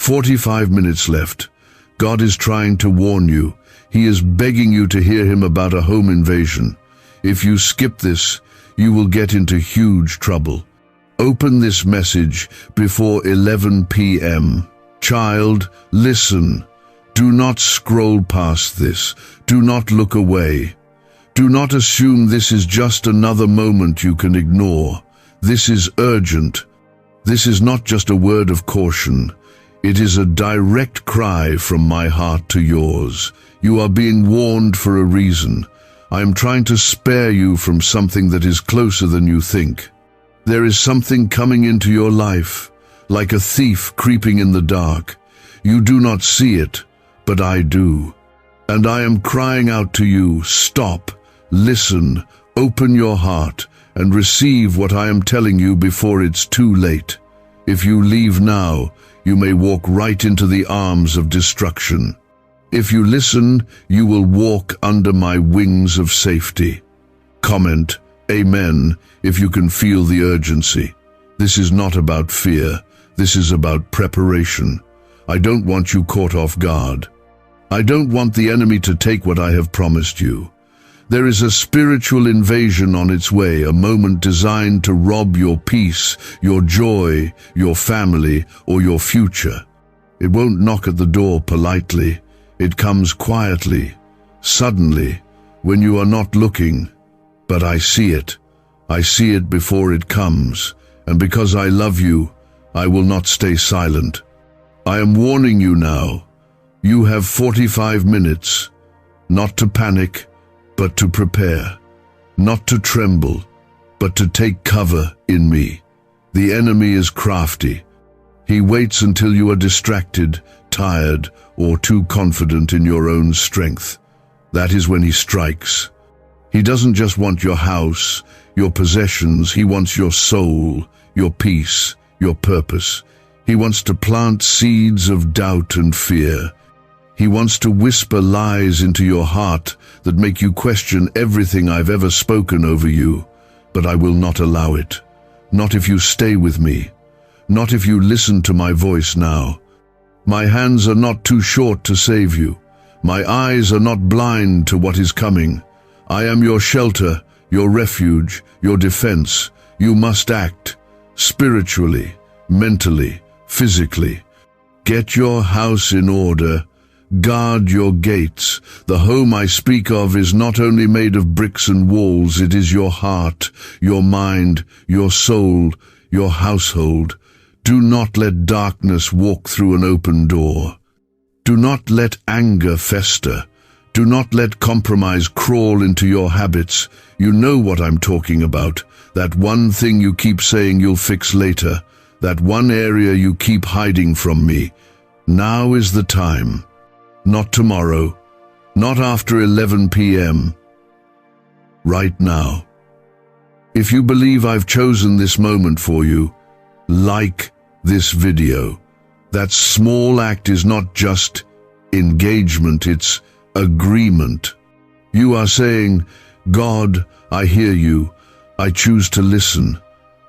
45 minutes left. God is trying to warn you. He is begging you to hear him about a home invasion. If you skip this, you will get into huge trouble. Open this message before 11 p.m. Child, listen. Do not scroll past this. Do not look away. Do not assume this is just another moment you can ignore. This is urgent. This is not just a word of caution. It is a direct cry from my heart to yours. You are being warned for a reason. I am trying to spare you from something that is closer than you think. There is something coming into your life, like a thief creeping in the dark. You do not see it, but I do. And I am crying out to you, stop, listen, open your heart, and receive what I am telling you before it's too late. If you leave now, you may walk right into the arms of destruction. If you listen, you will walk under my wings of safety. Comment, Amen, if you can feel the urgency. This is not about fear. This is about preparation. I don't want you caught off guard. I don't want the enemy to take what I have promised you. There is a spiritual invasion on its way, a moment designed to rob your peace, your joy, your family, or your future. It won't knock at the door politely. It comes quietly, suddenly, when you are not looking. But I see it. I see it before it comes, and because I love you, I will not stay silent. I am warning you now. You have 45 minutes, not to panic, but to prepare, not to tremble, but to take cover in me. The enemy is crafty. He waits until you are distracted, tired, or too confident in your own strength. That is when he strikes. He doesn't just want your house, your possessions. He wants your soul, your peace, your purpose. He wants to plant seeds of doubt and fear. He wants to whisper lies into your heart that make you question everything I've ever spoken over you. But I will not allow it. Not if you stay with me. Not if you listen to my voice now. My hands are not too short to save you. My eyes are not blind to what is coming. I am your shelter, your refuge, your defense. You must act spiritually, mentally, physically. Get your house in order. Guard your gates. The home I speak of is not only made of bricks and walls, it is your heart, your mind, your soul, your household. Do not let darkness walk through an open door. Do not let anger fester. Do not let compromise crawl into your habits. You know what I'm talking about. That one thing you keep saying you'll fix later. That one area you keep hiding from me. Now is the time. Not tomorrow. Not after 11 p.m. Right now. If you believe I've chosen this moment for you, like this video. That small act is not just engagement, it's agreement. You are saying, God, I hear you. I choose to listen.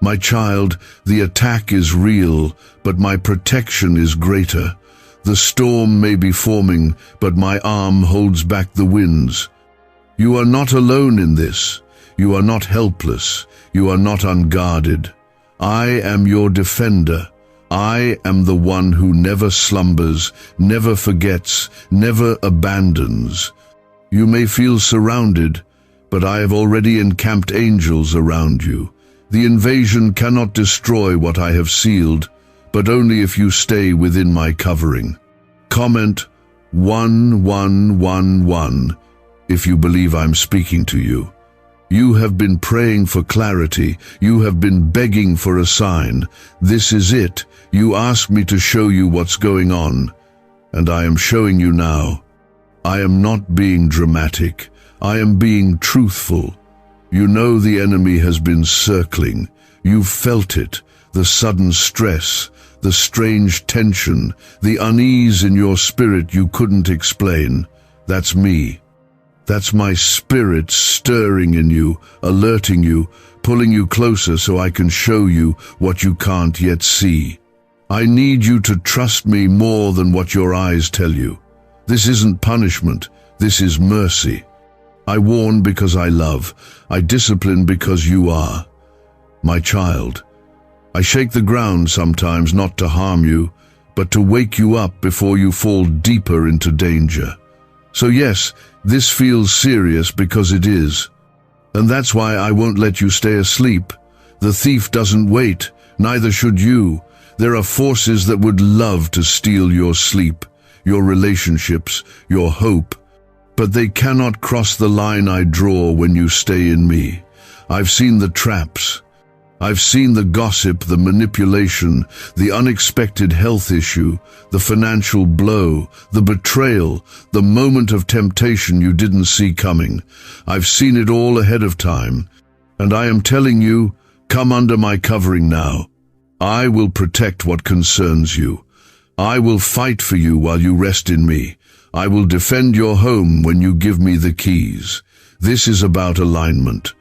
My child, the attack is real, but my protection is greater. The storm may be forming, but my arm holds back the winds. You are not alone in this. You are not helpless. You are not unguarded. I am your defender. I am the one who never slumbers, never forgets, never abandons. You may feel surrounded, but I have already encamped angels around you. The invasion cannot destroy what I have sealed, but only if you stay within my covering. Comment 1111 if you believe I'm speaking to you. You have been praying for clarity. You have been begging for a sign. This is it. You asked me to show you what's going on, and I am showing you now. I am not being dramatic. I am being truthful. You know the enemy has been circling. You've felt it, the sudden stress, the strange tension, the unease in your spirit you couldn't explain. That's me. That's my spirit stirring in you, alerting you, pulling you closer so I can show you what you can't yet see. I need you to trust me more than what your eyes tell you. This isn't punishment, this is mercy. I warn because I love. I discipline because you are my child. I shake the ground sometimes not to harm you, but to wake you up before you fall deeper into danger. So yes, this feels serious because it is. And that's why I won't let you stay asleep. The thief doesn't wait, neither should you. There are forces that would love to steal your sleep, your relationships, your hope. But they cannot cross the line I draw when you stay in me. I've seen the traps. I've seen the gossip, the manipulation, the unexpected health issue, the financial blow, the betrayal, the moment of temptation you didn't see coming. I've seen it all ahead of time. And I am telling you, come under my covering now. I will protect what concerns you. I will fight for you while you rest in me. I will defend your home when you give me the keys. This is about alignment.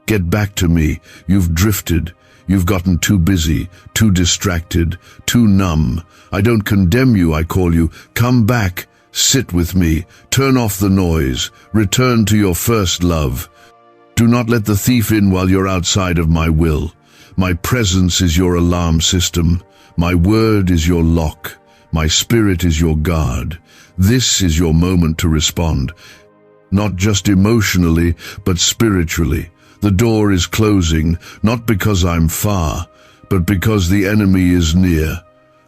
Get back to me. You've drifted. You've gotten too busy, too distracted, too numb. I don't condemn you, I call you. Come back. Sit with me. Turn off the noise. Return to your first love. Do not let the thief in while you're outside of my will. My presence is your alarm system. My word is your lock. My spirit is your guard. This is your moment to respond. Not just emotionally, but spiritually. The door is closing, not because I'm far, but because the enemy is near.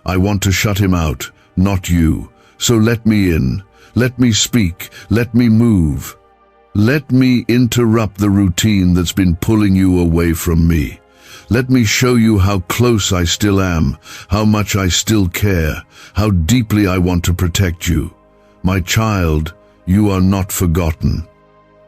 I want to shut him out, not you. So let me in. Let me speak. Let me move. Let me interrupt the routine that's been pulling you away from me. Let me show you how close I still am, how much I still care, how deeply I want to protect you. My child, you are not forgotten.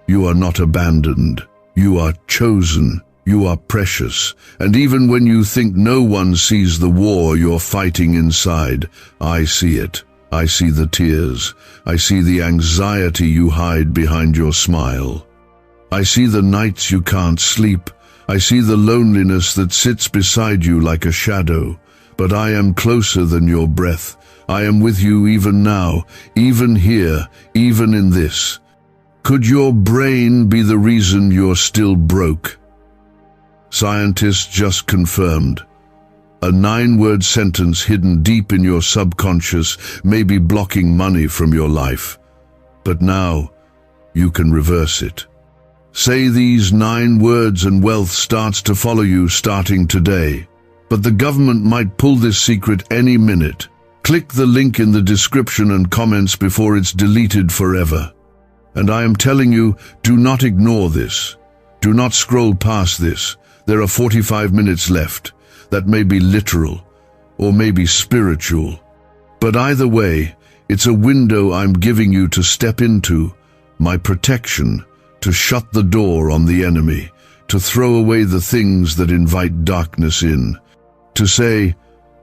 You are not abandoned. You are chosen. You are precious. And even when you think no one sees the war you're fighting inside, I see it. I see the tears. I see the anxiety you hide behind your smile. I see the nights you can't sleep. I see the loneliness that sits beside you like a shadow. But I am closer than your breath. I am with you even now, even here, even in this. Could your brain be the reason you're still broke? Scientists just confirmed. A 9-word sentence hidden deep in your subconscious may be blocking money from your life. But now, you can reverse it. Say these 9 words and wealth starts to follow you starting today. But the government might pull this secret any minute. Click the link in the description and comments before it's deleted forever. And I am telling you, do not ignore this. Do not scroll past this. There are 45 minutes left. That may be literal, or maybe spiritual. But either way, it's a window I'm giving you to step into, my protection, to shut the door on the enemy, to throw away the things that invite darkness in, to say,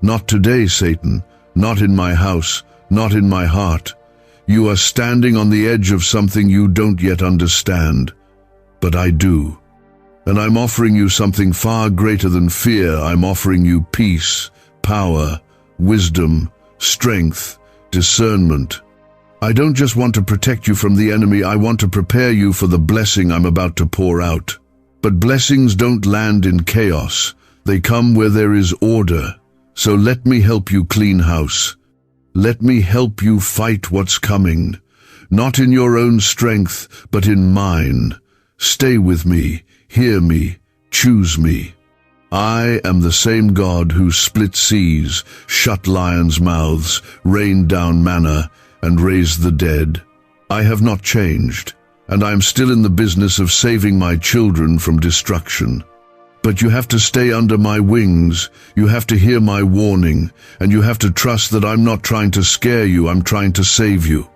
not today, Satan, not in my house, not in my heart. You are standing on the edge of something you don't yet understand, but I do. And I'm offering you something far greater than fear. I'm offering you peace, power, wisdom, strength, discernment. I don't just want to protect you from the enemy, I want to prepare you for the blessing I'm about to pour out. But blessings don't land in chaos. They come where there is order. So let me help you clean house. Let me help you fight what's coming. Not in your own strength, but in mine. Stay with me, hear me, choose me. I am the same God who split seas, shut lions' mouths, rained down manna, and raised the dead. I have not changed, and I am still in the business of saving my children from destruction. But you have to stay under my wings, you have to hear my warning, and you have to trust that I'm not trying to scare you, I'm trying to save you.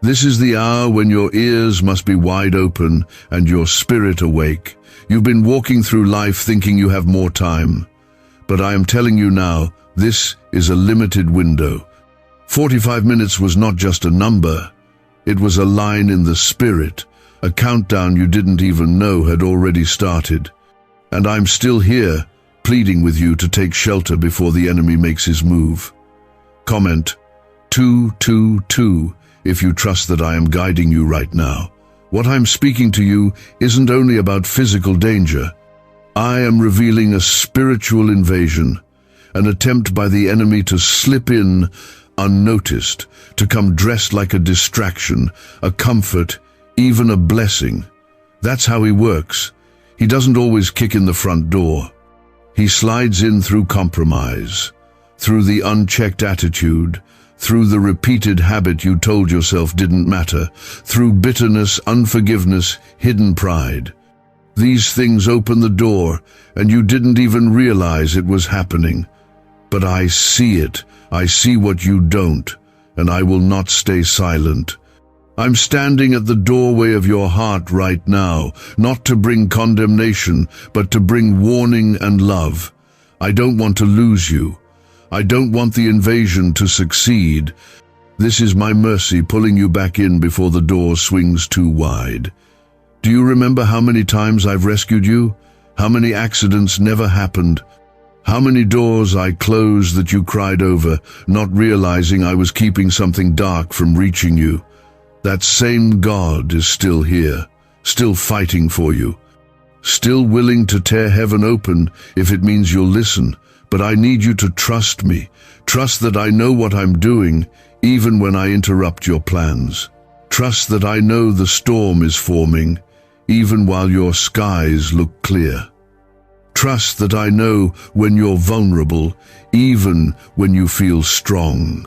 This is the hour when your ears must be wide open and your spirit awake. You've been walking through life thinking you have more time. But I am telling you now, this is a limited window. 45 minutes was not just a number. It was a line in the spirit, a countdown you didn't even know had already started. And I'm still here, pleading with you to take shelter before the enemy makes his move. Comment 222 if you trust that I am guiding you right now. What I'm speaking to you isn't only about physical danger. I am revealing a spiritual invasion, an attempt by the enemy to slip in unnoticed, to come dressed like a distraction, a comfort, even a blessing. That's how he works. He doesn't always kick in the front door. He slides in through compromise, through the unchecked attitude, through the repeated habit you told yourself didn't matter, through bitterness, unforgiveness, hidden pride. These things open the door, and you didn't even realize it was happening. But I see it. I see what you don't, and I will not stay silent. I'm standing at the doorway of your heart right now, not to bring condemnation, but to bring warning and love. I don't want to lose you. I don't want the invasion to succeed. This is my mercy pulling you back in before the door swings too wide. Do you remember how many times I've rescued you? How many accidents never happened? How many doors I closed that you cried over, not realizing I was keeping something dark from reaching you? That same God is still here, still fighting for you, still willing to tear heaven open if it means you'll listen. But I need you to trust me. Trust that I know what I'm doing, even when I interrupt your plans. Trust that I know the storm is forming, even while your skies look clear. Trust that I know when you're vulnerable, even when you feel strong.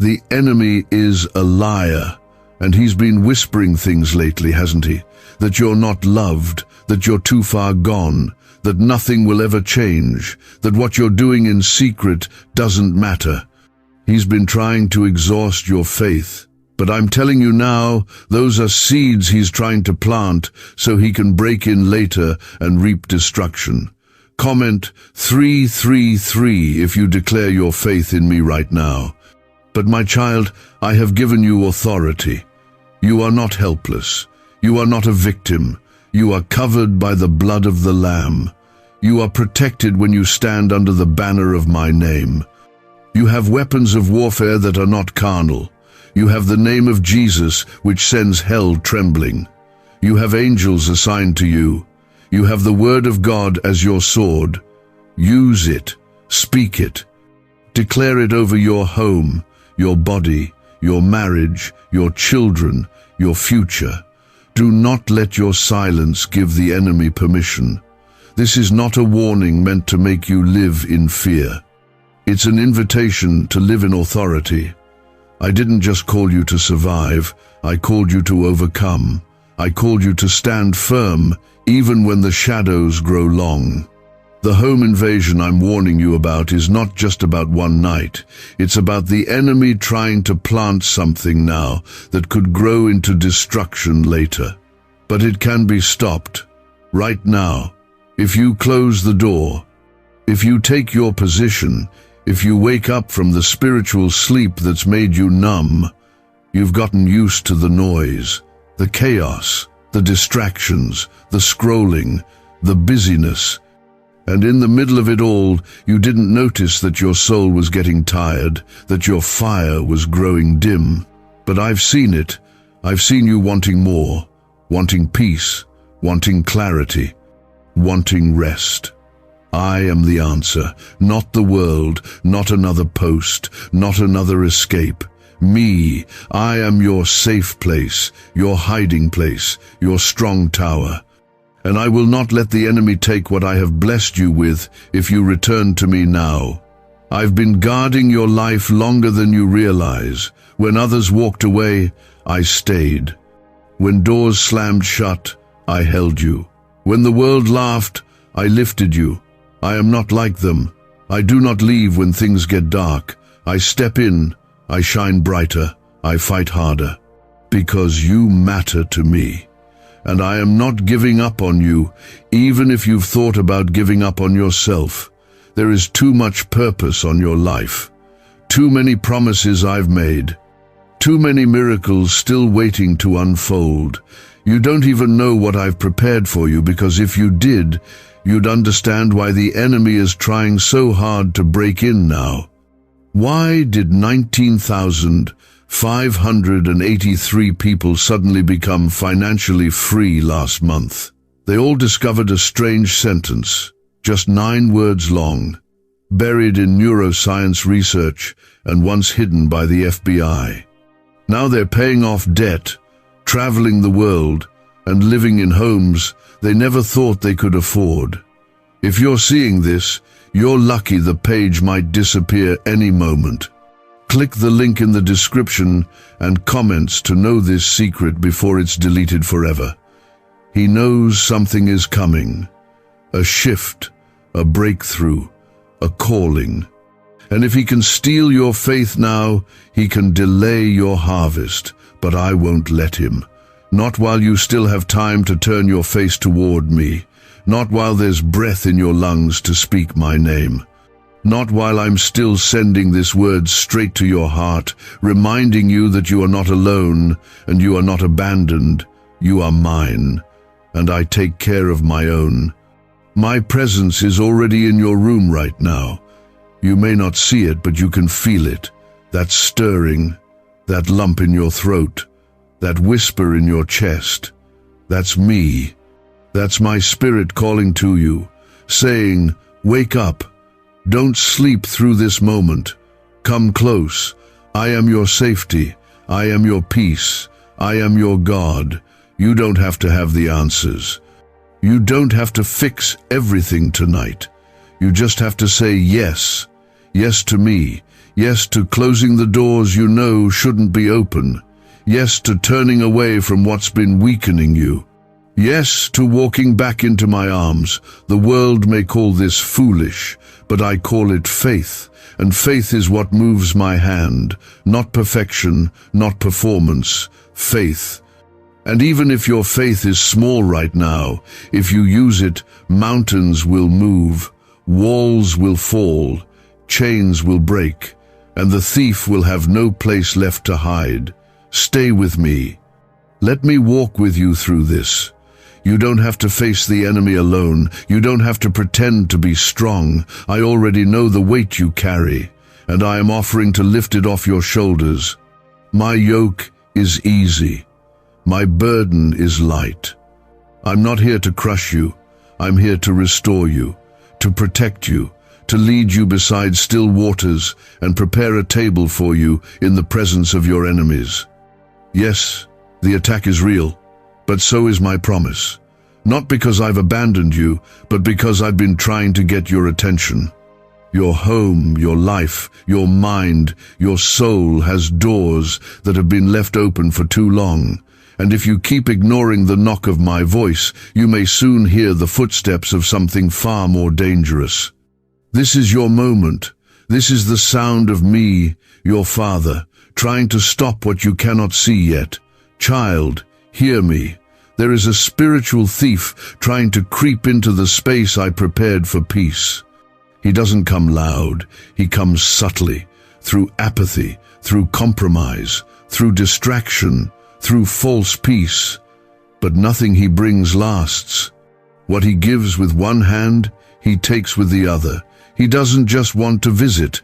The enemy is a liar, and he's been whispering things lately, hasn't he? That you're not loved, that you're too far gone, that nothing will ever change, that what you're doing in secret doesn't matter. He's been trying to exhaust your faith. But I'm telling you now, those are seeds he's trying to plant so he can break in later and reap destruction. Comment 333 if you declare your faith in me right now. But my child, I have given you authority. You are not helpless. You are not a victim. You are covered by the blood of the Lamb. You are protected when you stand under the banner of my name. You have weapons of warfare that are not carnal. You have the name of Jesus, which sends hell trembling. You have angels assigned to you. You have the word of God as your sword. Use it. Speak it. Declare it over your home, your body, your marriage, your children, your future. Do not let your silence give the enemy permission. This is not a warning meant to make you live in fear. It's an invitation to live in authority. I didn't just call you to survive, I called you to overcome. I called you to stand firm, even when the shadows grow long. The home invasion I'm warning you about is not just about one night. It's about the enemy trying to plant something now that could grow into destruction later. But it can be stopped, right now. If you close the door, if you take your position, if you wake up from the spiritual sleep that's made you numb, you've gotten used to the noise, the chaos, the distractions, the scrolling, the busyness. And in the middle of it all, you didn't notice that your soul was getting tired, that your fire was growing dim. But I've seen it. I've seen you wanting more, wanting peace, wanting clarity, wanting rest. I am the answer, not the world, not another post, not another escape. Me, I am your safe place, your hiding place, your strong tower. And I will not let the enemy take what I have blessed you with if you return to me now. I've been guarding your life longer than you realize. When others walked away, I stayed. When doors slammed shut, I held you. When the world laughed, I lifted you. I am not like them. I do not leave when things get dark. I step in, I shine brighter, I fight harder. Because you matter to me. And I am not giving up on you, even if you've thought about giving up on yourself. There is too much purpose on your life. Too many promises I've made. Too many miracles still waiting to unfold. You don't even know what I've prepared for you, because if you did, you'd understand why the enemy is trying so hard to break in now. Why did 19,583 people suddenly become financially free last month? They all discovered a strange sentence, just 9 words long, buried in neuroscience research and once hidden by the FBI. Now they're paying off debt, traveling the world, and living in homes they never thought they could afford. If you're seeing this, you're lucky the page might disappear any moment. Click the link in the description and comments to know this secret before it's deleted forever. He knows something is coming. A shift, a breakthrough, a calling. And if he can steal your faith now, he can delay your harvest. But I won't let him. Not while you still have time to turn your face toward me. Not while there's breath in your lungs to speak my name. Not while I'm still sending this word straight to your heart, reminding you that you are not alone and you are not abandoned. You are mine, and I take care of my own. My presence is already in your room right now. You may not see it, but you can feel it. That stirring, that lump in your throat, that whisper in your chest. That's me. That's my spirit calling to you, saying, wake up. Don't sleep through this moment. Come close. I am your safety. I am your peace. I am your God. You don't have to have the answers. You don't have to fix everything tonight. You just have to say yes. Yes to me. Yes to closing the doors you know shouldn't be open. Yes to turning away from what's been weakening you. Yes to walking back into my arms. The world may call this foolish, but I call it faith. And faith is what moves my hand. Not perfection, not performance. Faith. And even if your faith is small right now, if you use it, mountains will move, walls will fall, chains will break, and the thief will have no place left to hide. Stay with me. Let me walk with you through this. You don't have to face the enemy alone. You don't have to pretend to be strong. I already know the weight you carry, and I am offering to lift it off your shoulders. My yoke is easy. My burden is light. I'm not here to crush you. I'm here to restore you, to protect you, to lead you beside still waters and prepare a table for you in the presence of your enemies. Yes, the attack is real, but so is my promise. Not because I've abandoned you, but because I've been trying to get your attention. Your home, your life, your mind, your soul has doors that have been left open for too long. And if you keep ignoring the knock of my voice, you may soon hear the footsteps of something far more dangerous. This is your moment. This is the sound of me, your Father, trying to stop what you cannot see yet. Child, hear me. There is a spiritual thief trying to creep into the space I prepared for peace. He doesn't come loud. He comes subtly, through apathy, through compromise, through distraction, through false peace. But nothing he brings lasts. What he gives with one hand, he takes with the other. He doesn't just want to visit.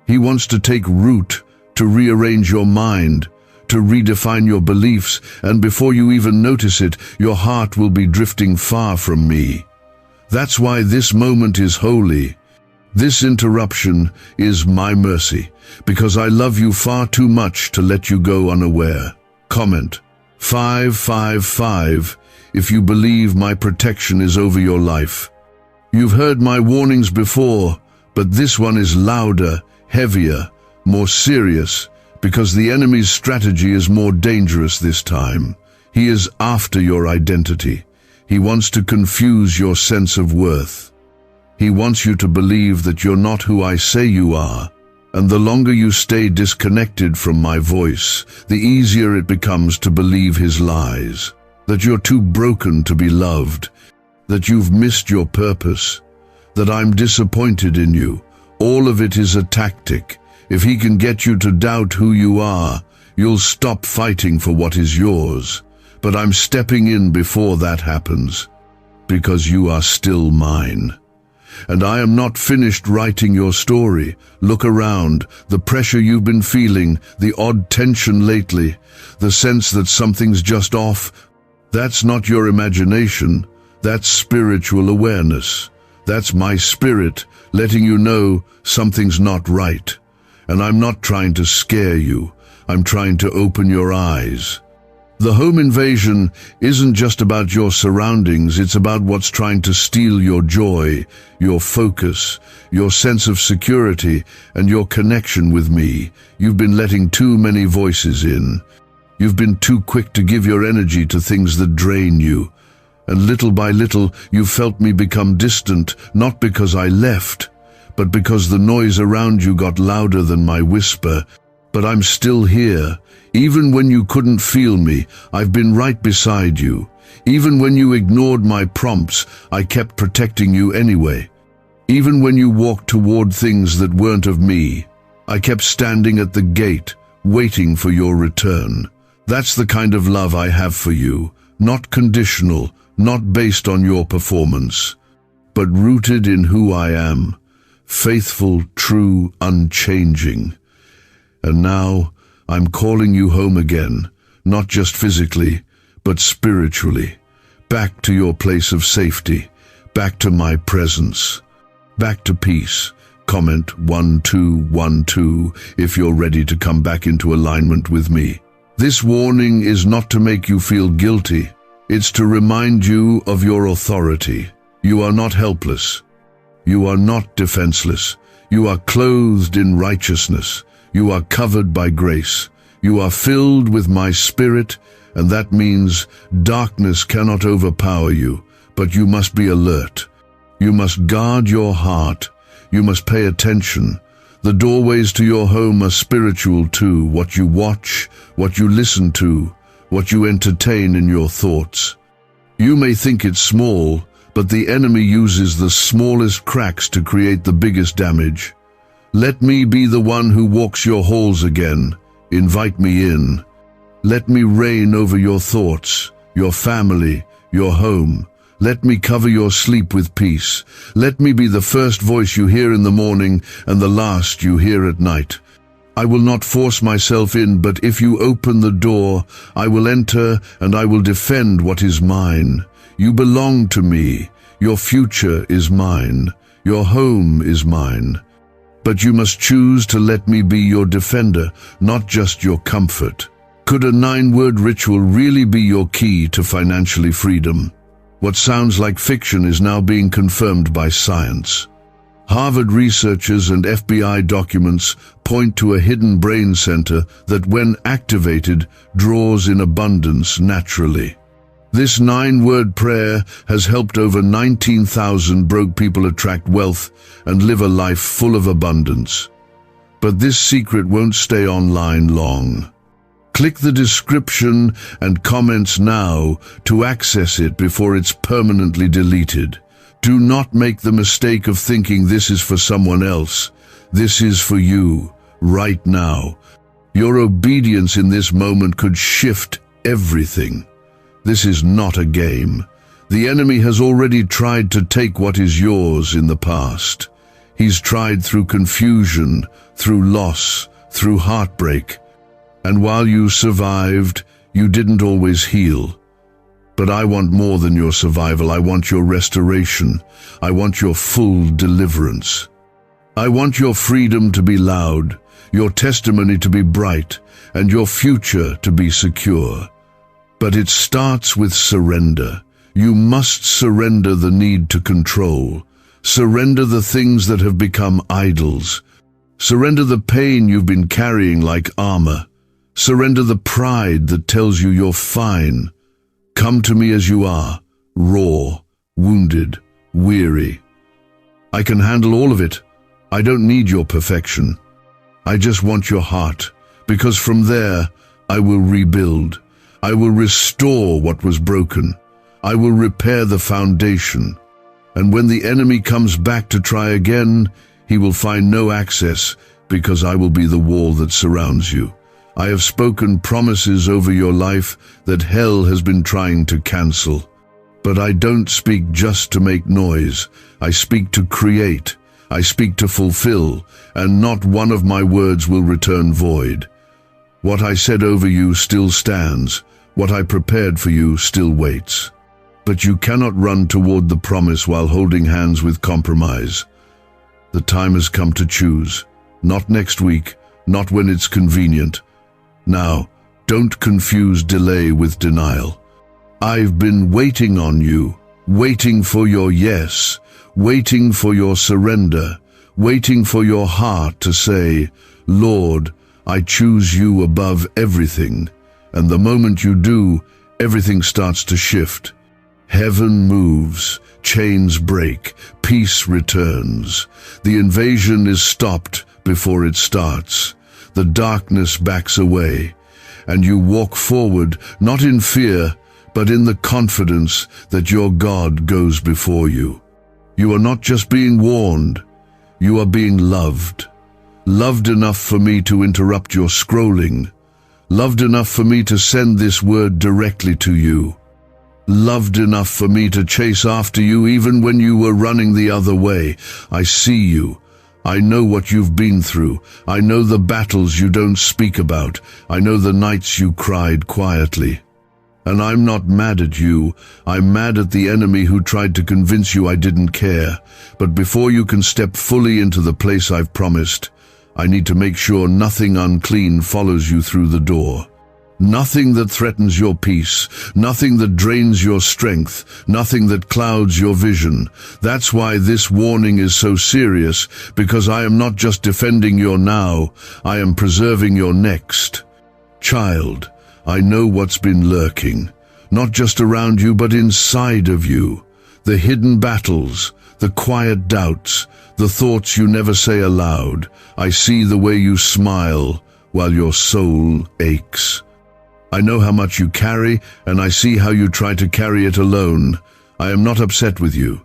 He wants to take root, to rearrange your mind, to redefine your beliefs, and before you even notice it, your heart will be drifting far from me. That's why this moment is holy. This interruption is my mercy, because I love you far too much to let you go unaware. Comment 555 if you believe my protection is over your life. You've heard my warnings before, but this one is louder, heavier, more serious, because the enemy's strategy is more dangerous this time. He is after your identity. He wants to confuse your sense of worth. He wants you to believe that you're not who I say you are. And the longer you stay disconnected from my voice, the easier it becomes to believe his lies. That you're too broken to be loved. That you've missed your purpose. That I'm disappointed in you. All of it is a tactic. If he can get you to doubt who you are, you'll stop fighting for what is yours. But I'm stepping in before that happens. because you are still mine. And I am not finished writing your story. Look around, the pressure you've been feeling, the odd tension lately, the sense that something's just off. That's not your imagination, that's spiritual awareness. That's my spirit letting you know something's not right. And I'm not trying to scare you, I'm trying to open your eyes. The home invasion isn't just about your surroundings, it's about what's trying to steal your joy, your focus, your sense of security, and your connection with me. You've been letting too many voices in. You've been too quick to give your energy to things that drain you. And little by little, you've felt me become distant, not because I left, but because the noise around you got louder than my whisper. But I'm still here. Even when you couldn't feel me, I've been right beside you. Even when you ignored my prompts, I kept protecting you anyway. Even when you walked toward things that weren't of me, I kept standing at the gate, waiting for your return. That's the kind of love I have for you, not conditional, not based on your performance, but rooted in who I am, faithful, true, unchanging. And now, I'm calling you home again, not just physically, but spiritually, back to your place of safety, back to my presence, back to peace. Comment 1212 if you're ready to come back into alignment with me. This warning is not to make you feel guilty, it's to remind you of your authority. You are not helpless. You are not defenseless. You are clothed in righteousness. You are covered by grace. You are filled with my spirit, and that means darkness cannot overpower you, but you must be alert. You must guard your heart. You must pay attention. The doorways to your home are spiritual too. What you watch, what you listen to, what you entertain in your thoughts. You may think it's small, but the enemy uses the smallest cracks to create the biggest damage. Let me be the one who walks your halls again. Invite me in. Let me reign over your thoughts, your family, your home. Let me cover your sleep with peace. Let me be the first voice you hear in the morning and the last you hear at night. I will not force myself in, but if you open the door, I will enter and I will defend what is mine. You belong to me. Your future is mine. Your home is mine. But you must choose to let me be your defender, not just your comfort. Could a 9-word ritual really be your key to financially freedom? What sounds like fiction is now being confirmed by science. Harvard researchers and FBI documents point to a hidden brain center that, when activated, draws in abundance naturally. This 9-word prayer has helped over 19,000 broke people attract wealth and live a life full of abundance. But this secret won't stay online long. Click the description and comments now to access it before it's permanently deleted. Do not make the mistake of thinking this is for someone else. This is for you, right now. Your obedience in this moment could shift everything. This is not a game. The enemy has already tried to take what is yours in the past. He's tried through confusion, through loss, through heartbreak. And while you survived, you didn't always heal. But I want more than your survival. I want your restoration. I want your full deliverance. I want your freedom to be loud, your testimony to be bright, and your future to be secure. But it starts with surrender. You must surrender the need to control. Surrender the things that have become idols. Surrender the pain you've been carrying like armor. Surrender the pride that tells you you're fine. Come to me as you are, raw, wounded, weary. I can handle all of it. I don't need your perfection. I just want your heart, because from there I will rebuild. I will restore what was broken. I will repair the foundation. And when the enemy comes back to try again, he will find no access, because I will be the wall that surrounds you. I have spoken promises over your life that hell has been trying to cancel. But I don't speak just to make noise. I speak to create. I speak to fulfill, and not one of my words will return void. What I said over you still stands. What I prepared for you still waits. But you cannot run toward the promise while holding hands with compromise. The time has come to choose. Not next week, not when it's convenient. Now, don't confuse delay with denial. I've been waiting on you, waiting for your yes, waiting for your surrender, waiting for your heart to say, Lord, I choose you above everything. And the moment you do, everything starts to shift. Heaven moves, chains break, peace returns. The invasion is stopped before it starts. The darkness backs away, and you walk forward, not in fear, but in the confidence that your God goes before you. You are not just being warned, you are being loved. Loved enough for me to interrupt your scrolling. Loved enough for me to send this word directly to you. Loved enough for me to chase after you even when you were running the other way. I see you. I know what you've been through. I know the battles you don't speak about. I know the nights you cried quietly. And I'm not mad at you. I'm mad at the enemy who tried to convince you I didn't care. But before you can step fully into the place I've promised, I need to make sure nothing unclean follows you through the door. Nothing that threatens your peace, nothing that drains your strength, nothing that clouds your vision. That's why this warning is so serious, because I am not just defending your now, I am preserving your next. Child, I know what's been lurking, not just around you but inside of you. The hidden battles, the quiet doubts, the thoughts you never say aloud. I see the way you smile while your soul aches. I know how much you carry, and I see how you try to carry it alone. I am not upset with you.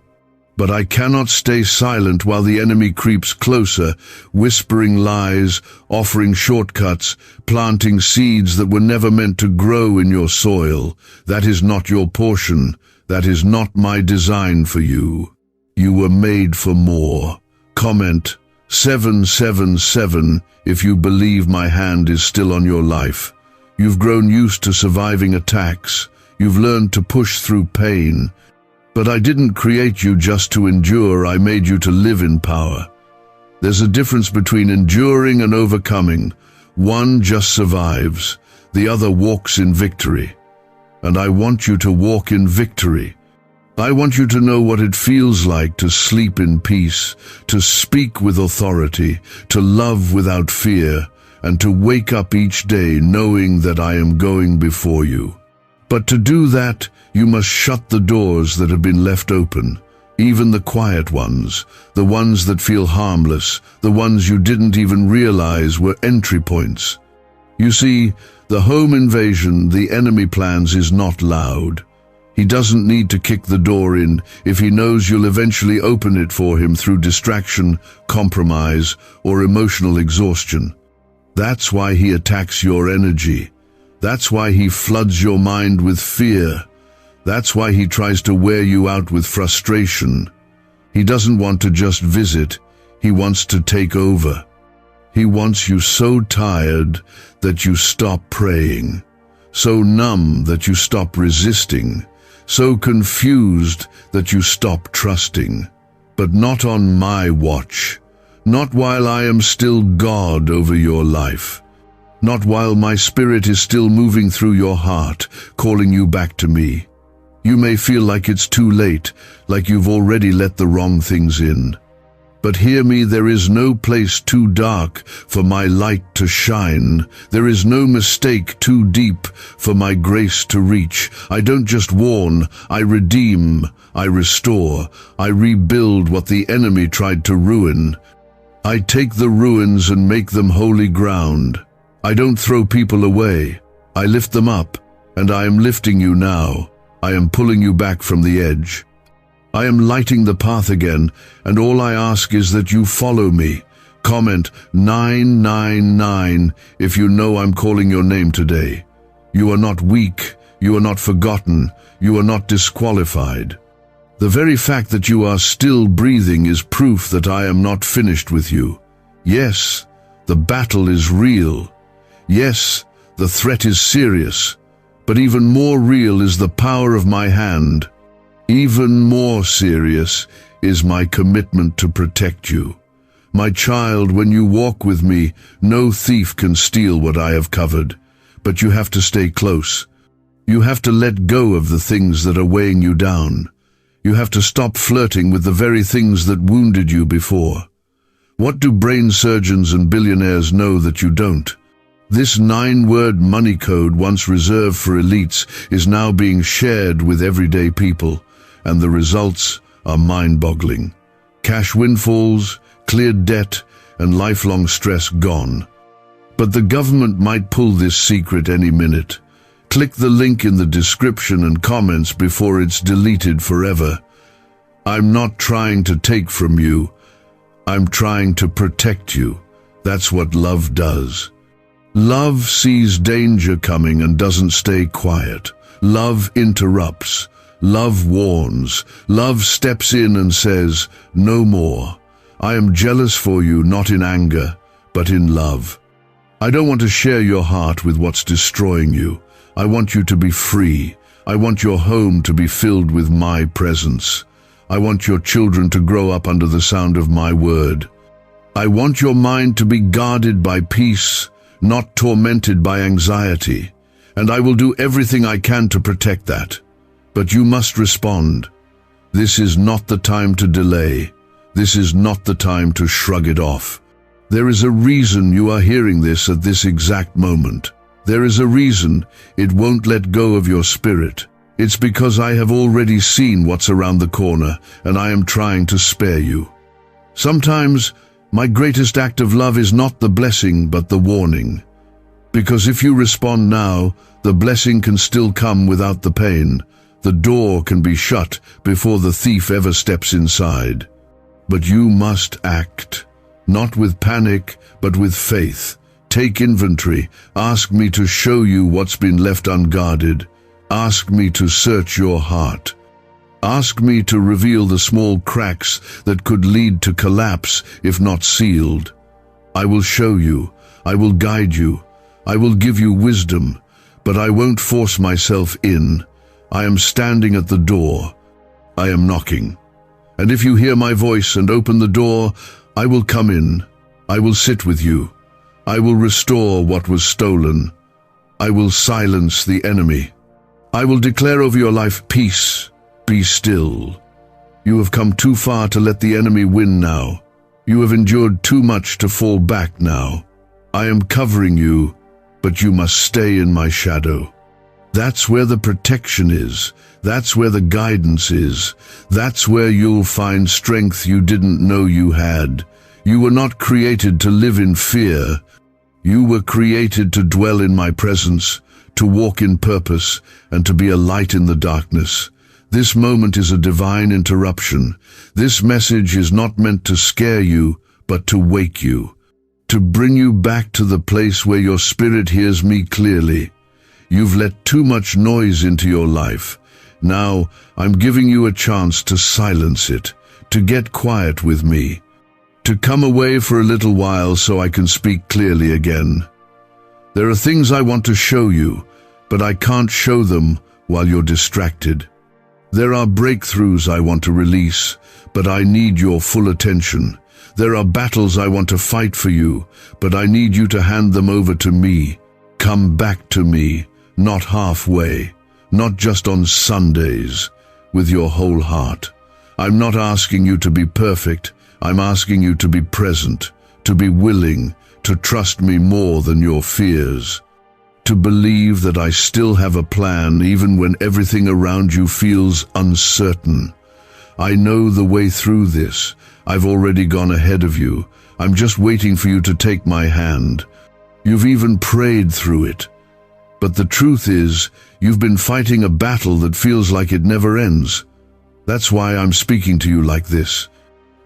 But I cannot stay silent while the enemy creeps closer, whispering lies, offering shortcuts, planting seeds that were never meant to grow in your soil. That is not your portion. That is not my design for you. You were made for more. Comment 777 if you believe my hand is still on your life. You've grown used to surviving attacks. You've learned to push through pain. But I didn't create you just to endure. I made you to live in power. There's a difference between enduring and overcoming. One just survives. The other walks in victory. And I want you to walk in victory. I want you to know what it feels like to sleep in peace, to speak with authority, to love without fear, and to wake up each day knowing that I am going before you. But to do that, you must shut the doors that have been left open, even the quiet ones, the ones that feel harmless, the ones you didn't even realize were entry points. You see, the home invasion the enemy plans is not loud. He doesn't need to kick the door in if he knows you'll eventually open it for him through distraction, compromise, or emotional exhaustion. That's why he attacks your energy. That's why he floods your mind with fear. That's why he tries to wear you out with frustration. He doesn't want to just visit. He wants to take over. He wants you so tired that you stop praying, so numb that you stop resisting, so confused that you stop trusting. But not on my watch. Not while I am still God over your life. Not while my spirit is still moving through your heart, calling you back to me. You may feel like it's too late, like you've already let the wrong things in. But hear me, there is no place too dark for my light to shine. There is no mistake too deep for my grace to reach. I don't just warn, I redeem, I restore, I rebuild what the enemy tried to ruin. I take the ruins and make them holy ground. I don't throw people away. I lift them up, and I am lifting you now. I am pulling you back from the edge. I am lighting the path again, and all I ask is that you follow me. Comment 999 if you know I'm calling your name today. You are not weak, You are not forgotten. You are not disqualified. The very fact that you are still breathing is proof that I am not finished with you. Yes, the battle is real. Yes, the threat is serious. But even more real is the power of my hand. Even more serious is my commitment to protect you. My child, when you walk with me, no thief can steal what I have covered. But you have to stay close. You have to let go of the things that are weighing you down. You have to stop flirting with the very things that wounded you before. What do brain surgeons and billionaires know that you don't? This 9-word money code, once reserved for elites, is now being shared with everyday people, and the results are mind-boggling. Cash windfalls, cleared debt, and lifelong stress gone. But the government might pull this secret any minute. Click the link in the description and comments before it's deleted forever. I'm not trying to take from you. I'm trying to protect you. That's what love does. Love sees danger coming and doesn't stay quiet. Love interrupts. Love warns. Love steps in and says, "No more. I am jealous for you, not in anger, but in love. I don't want to share your heart with what's destroying you. I want you to be free. I want your home to be filled with my presence. I want your children to grow up under the sound of my word. I want your mind to be guarded by peace, not tormented by anxiety. And I will do everything I can to protect that. But you must respond. This is not the time to delay. This is not the time to shrug it off. There is a reason you are hearing this at this exact moment. There is a reason it won't let go of your spirit. It's because I have already seen what's around the corner, and I am trying to spare you. Sometimes, my greatest act of love is not the blessing, but the warning. Because if you respond now, the blessing can still come without the pain. The door can be shut before the thief ever steps inside. But you must act, not with panic, but with faith. Take inventory. Ask me to show you what's been left unguarded. Ask me to search your heart. Ask me to reveal the small cracks that could lead to collapse if not sealed. I will show you. I will guide you. I will give you wisdom, but I won't force myself in. I am standing at the door. I am knocking. And if you hear my voice and open the door, I will come in. I will sit with you. I will restore what was stolen. I will silence the enemy. I will declare over your life peace. Be still. You have come too far to let the enemy win now. You have endured too much to fall back now. I am covering you, but you must stay in my shadow. That's where the protection is. That's where the guidance is. That's where you'll find strength you didn't know you had. You were not created to live in fear. You were created to dwell in my presence, to walk in purpose, and to be a light in the darkness. This moment is a divine interruption. This message is not meant to scare you, but to wake you, to bring you back to the place where your spirit hears me clearly. You've let too much noise into your life. Now, I'm giving you a chance to silence it, to get quiet with me, to come away for a little while so I can speak clearly again. There are things I want to show you, but I can't show them while you're distracted. There are breakthroughs I want to release, but I need your full attention. There are battles I want to fight for you, but I need you to hand them over to me. Come back to me, not halfway, not just on Sundays, with your whole heart. I'm not asking you to be perfect. I'm asking you to be present, to be willing, to trust me more than your fears, to believe that I still have a plan even when everything around you feels uncertain. I know the way through this. I've already gone ahead of you. I'm just waiting for you to take my hand. You've even prayed through it. But the truth is, you've been fighting a battle that feels like it never ends. That's why I'm speaking to you like this.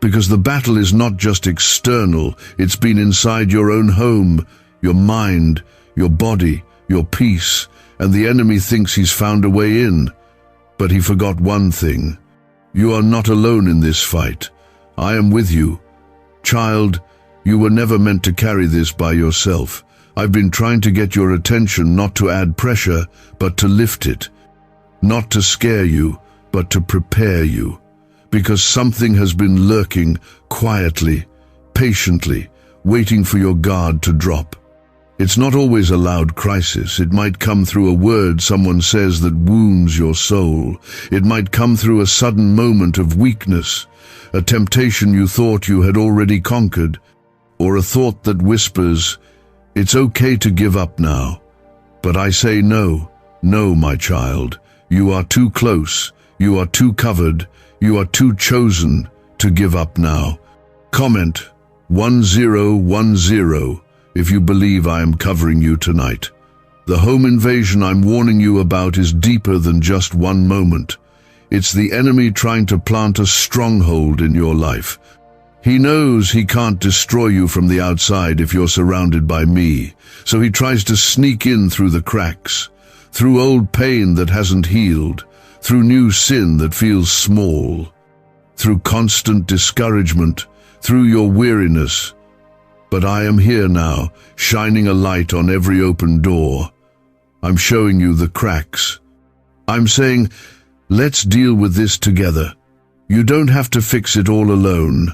Because the battle is not just external, it's been inside your own home, your mind, your body, your peace, and the enemy thinks he's found a way in. But he forgot one thing. You are not alone in this fight. I am with you. Child, you were never meant to carry this by yourself. I've been trying to get your attention, not to add pressure, but to lift it. Not to scare you, but to prepare you. Because something has been lurking quietly, patiently, waiting for your guard to drop. It's not always a loud crisis. It might come through a word someone says that wounds your soul. It might come through a sudden moment of weakness, a temptation you thought you had already conquered, or a thought that whispers, "It's okay to give up now." But I say no, no, my child. You are too close, you are too covered, you are too chosen to give up now. Comment 1010 if you believe I am covering you tonight. The home invasion I'm warning you about is deeper than just one moment. It's the enemy trying to plant a stronghold in your life. He knows he can't destroy you from the outside if you're surrounded by me, so he tries to sneak in through the cracks, through old pain that hasn't healed, through new sin that feels small, through constant discouragement, through your weariness. But I am here now, shining a light on every open door. I'm showing you the cracks. I'm saying, let's deal with this together. You don't have to fix it all alone.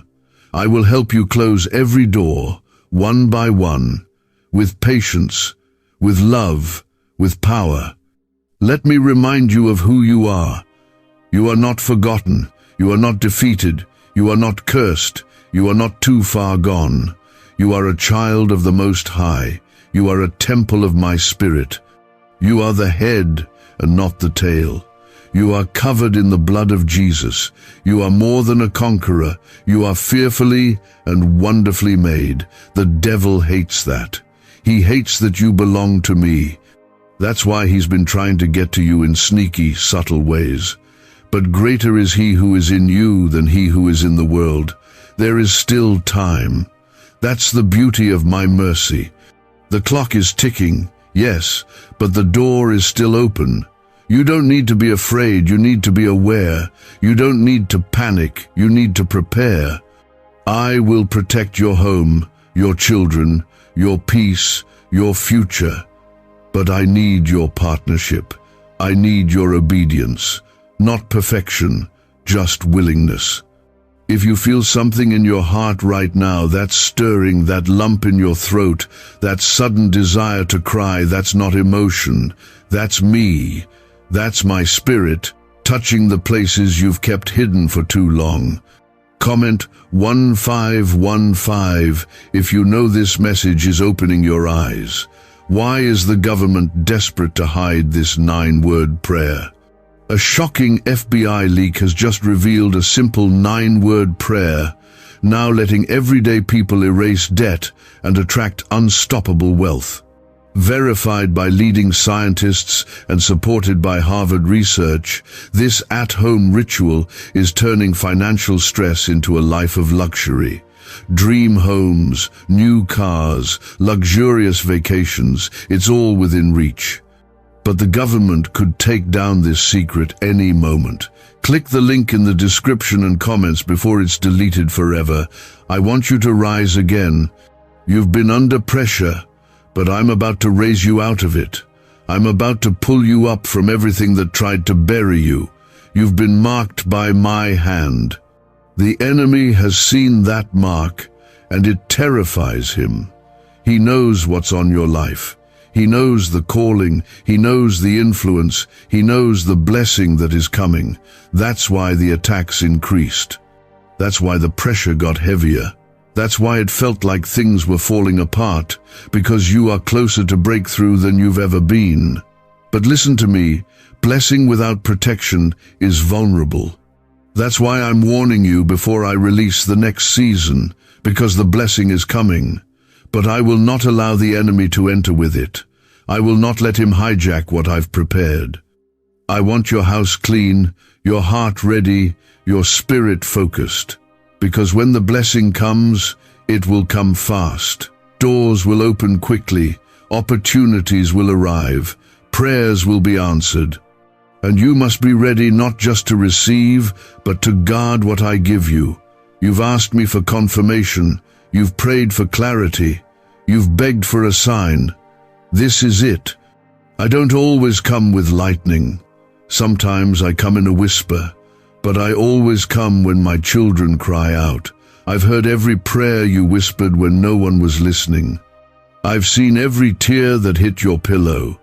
I will help you close every door, one by one, with patience, with love, with power. Let me remind you of who you are. You are not forgotten. You are not defeated. You are not cursed. You are not too far gone. You are a child of the Most High. You are a temple of my Spirit. You are the head and not the tail. You are covered in the blood of Jesus. You are more than a conqueror. You are fearfully and wonderfully made. The devil hates that. He hates that you belong to me. That's why he's been trying to get to you in sneaky, subtle ways. But greater is he who is in you than he who is in the world. There is still time. That's the beauty of my mercy. The clock is ticking, yes, but the door is still open. You don't need to be afraid, you need to be aware. You don't need to panic, you need to prepare. I will protect your home, your children, your peace, your future. But I need your partnership. I need your obedience. Not perfection, just willingness. If you feel something in your heart right now, that stirring, that lump in your throat, that sudden desire to cry, that's not emotion. That's me. That's my spirit, touching the places you've kept hidden for too long. Comment 1515 if you know this message is opening your eyes. Why is the government desperate to hide this 9-word prayer? A shocking FBI leak has just revealed a simple 9-word prayer, now letting everyday people erase debt and attract unstoppable wealth. Verified by leading scientists and supported by Harvard research, this at-home ritual is turning financial stress into a life of luxury. Dream homes, new cars, luxurious vacations, it's all within reach. But the government could take down this secret any moment. Click the link in the description and comments before it's deleted forever. I want you to rise again. You've been under pressure, but I'm about to raise you out of it. I'm about to pull you up from everything that tried to bury you. You've been marked by my hand. The enemy has seen that mark, and it terrifies him. He knows what's on your life. He knows the calling, he knows the influence, he knows the blessing that is coming. That's why the attacks increased. That's why the pressure got heavier. That's why it felt like things were falling apart, because you are closer to breakthrough than you've ever been. But listen to me, blessing without protection is vulnerable. That's why I'm warning you before I release the next season, because the blessing is coming. But I will not allow the enemy to enter with it. I will not let him hijack what I've prepared. I want your house clean, your heart ready, your spirit focused. Because when the blessing comes, it will come fast. Doors will open quickly, Opportunities will arrive. Prayers will be answered. And you must be ready not just to receive, but to guard what I give you. You've asked me for confirmation. You've prayed for clarity. You've begged for a sign. This is it. I don't always come with lightning. Sometimes I come in a whisper, but I always come when my children cry out. I've heard every prayer you whispered when no one was listening. I've seen every tear that hit your pillow.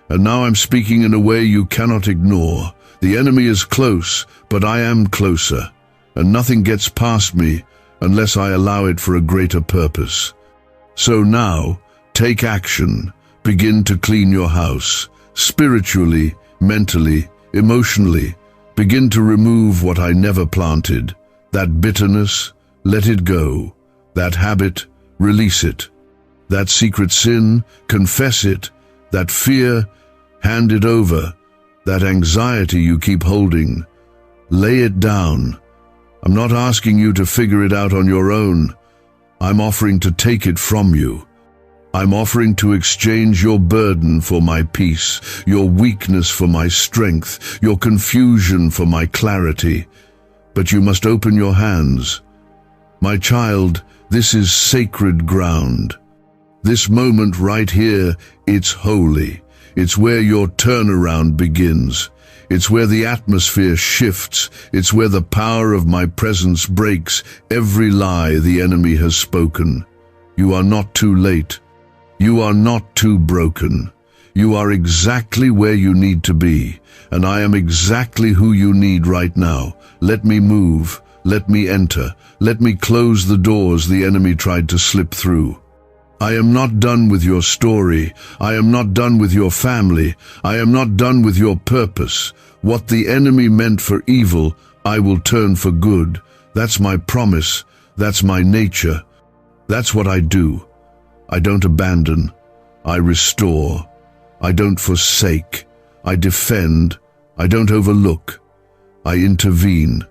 And now I'm speaking in a way you cannot ignore. The enemy is close, but I am closer, and nothing gets past me unless I allow it for a greater purpose. So now, take action. Begin to clean your house, spiritually, mentally, emotionally. Begin to remove what I never planted. That bitterness, let it go. That habit, release it. That secret sin, confess it. That fear, hand it over. That anxiety you keep holding, lay it down. I'm not asking you to figure it out on your own. I'm offering to take it from you. I'm offering to exchange your burden for my peace, your weakness for my strength, your confusion for my clarity. But you must open your hands. My child, this is sacred ground. This moment right here, it's holy. It's where your turnaround begins. It's where the atmosphere shifts. It's where the power of my presence breaks every lie the enemy has spoken. You are not too late. You are not too broken. You are exactly where you need to be, and I am exactly who you need right now. Let me move. Let me enter. Let me close the doors the enemy tried to slip through. I am not done with your story. I am not done with your family. I am not done with your purpose. What the enemy meant for evil, I will turn for good. That's my promise. That's my nature. That's what I do. I don't abandon. I restore. I don't forsake. I defend. I don't overlook. I intervene.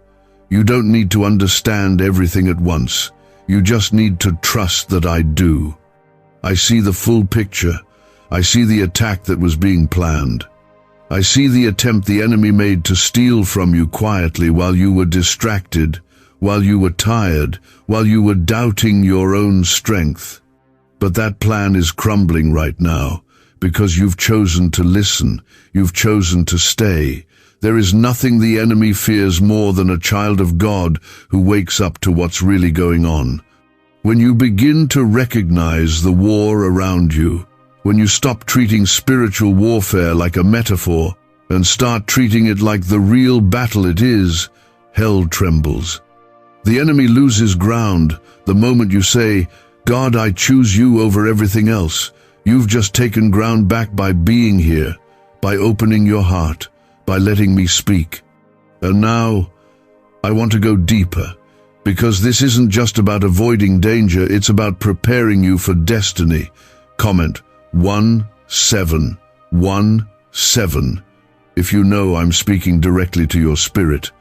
You don't need to understand everything at once. You just need to trust that I do. I see the full picture. I see the attack that was being planned. I see the attempt the enemy made to steal from you quietly while you were distracted, while you were tired, while you were doubting your own strength. But that plan is crumbling right now because you've chosen to listen. You've chosen to stay. There is nothing the enemy fears more than a child of God who wakes up to what's really going on. When you begin to recognize the war around you, when you stop treating spiritual warfare like a metaphor and start treating it like the real battle it is, hell trembles. The enemy loses ground the moment you say, God, I choose you over everything else. You've just taken ground back by being here, by opening your heart, by letting me speak. And now, I want to go deeper, because this isn't just about avoiding danger, it's about preparing you for destiny. Comment 1717 if you know I'm speaking directly to your spirit.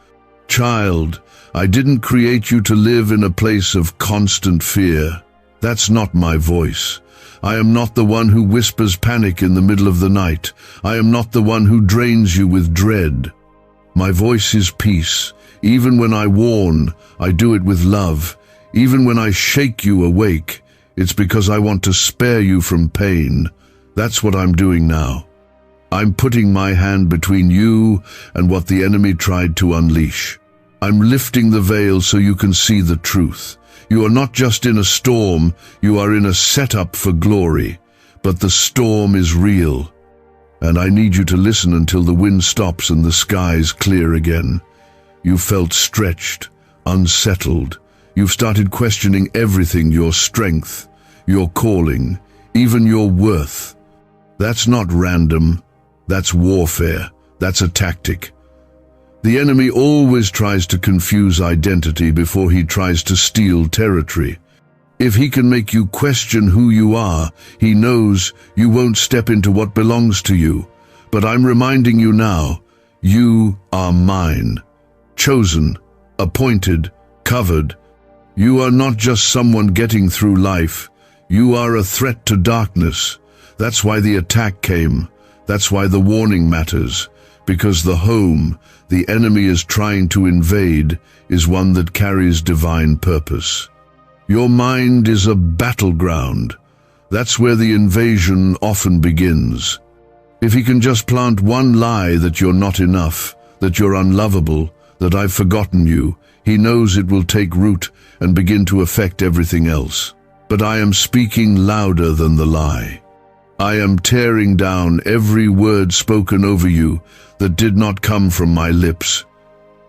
Child, I didn't create you to live in a place of constant fear. That's not my voice. I am not the one who whispers panic in the middle of the night. I am not the one who drains you with dread. My voice is peace. Even when I warn, I do it with love. Even when I shake you awake, it's because I want to spare you from pain. That's what I'm doing now. I'm putting my hand between you and what the enemy tried to unleash. I'm lifting the veil so you can see the truth. You are not just in a storm, you are in a setup for glory. But the storm is real. And I need you to listen until the wind stops and the skies clear again. You felt stretched, unsettled. You've started questioning everything, your strength, your calling, even your worth. That's not random. That's warfare. That's a tactic. The enemy always tries to confuse identity before he tries to steal territory. If he can make you question who you are, he knows you won't step into what belongs to you. But I'm reminding you now, you are mine. Chosen, appointed, covered. You are not just someone getting through life. You are a threat to darkness. That's why the attack came. That's why the warning matters. Because the home the enemy is trying to invade is one that carries divine purpose. Your mind is a battleground. That's where the invasion often begins. If he can just plant one lie that you're not enough, that you're unlovable, that I've forgotten you, he knows it will take root and begin to affect everything else. But I am speaking louder than the lie. I am tearing down every word spoken over you that did not come from my lips.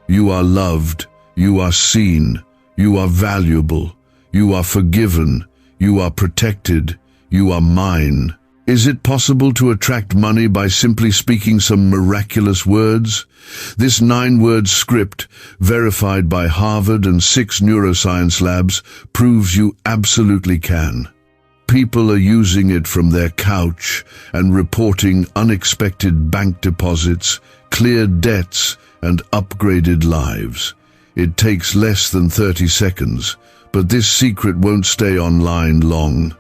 You are loved, you are seen, you are valuable, you are forgiven, you are protected, you are mine. Is it possible to attract money by simply speaking some miraculous words? This 9-word script, verified by Harvard and 6 neuroscience labs, proves you absolutely can. People are using it from their couch and reporting unexpected bank deposits, cleared debts, and upgraded lives. It takes less than 30 seconds, but this secret won't stay online long.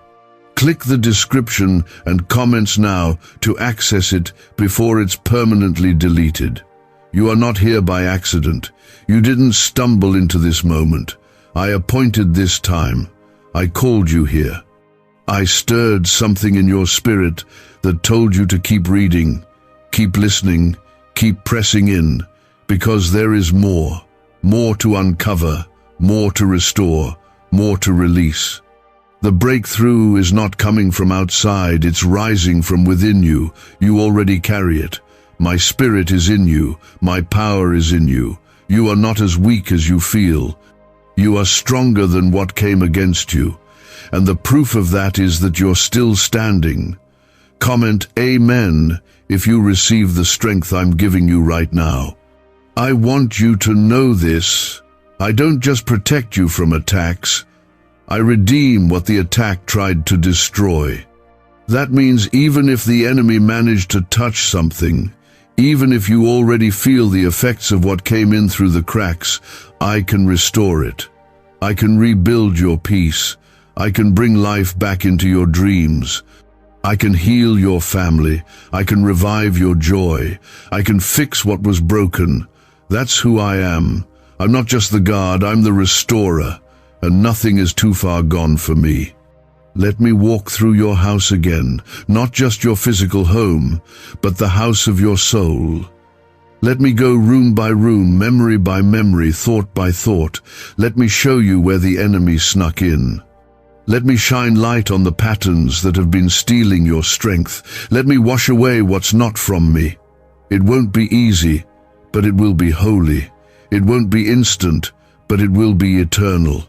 Click the description and comments now to access it before it's permanently deleted. You are not here by accident. You didn't stumble into this moment. I appointed this time. I called you here. I stirred something in your spirit that told you to keep reading, keep listening, keep pressing in, because there is more to uncover, more to restore, more to release. The breakthrough is not coming from outside, it's rising from within you. You already carry it. My spirit is in you, my power is in you. You are not as weak as you feel. You are stronger than what came against you. And the proof of that is that you're still standing. Comment Amen if you receive the strength I'm giving you right now. I want you to know this. I don't just protect you from attacks. I redeem what the attack tried to destroy. That means even if the enemy managed to touch something, even if you already feel the effects of what came in through the cracks, I can restore it. I can rebuild your peace. I can bring life back into your dreams. I can heal your family. I can revive your joy. I can fix what was broken. That's who I am. I'm not just the God, I'm the restorer. And nothing is too far gone for me. Let me walk through your house again, not just your physical home, but the house of your soul. Let me go room by room, memory by memory, thought by thought. Let me show you where the enemy snuck in. Let me shine light on the patterns that have been stealing your strength. Let me wash away what's not from me. It won't be easy, but it will be holy. It won't be instant, but it will be eternal.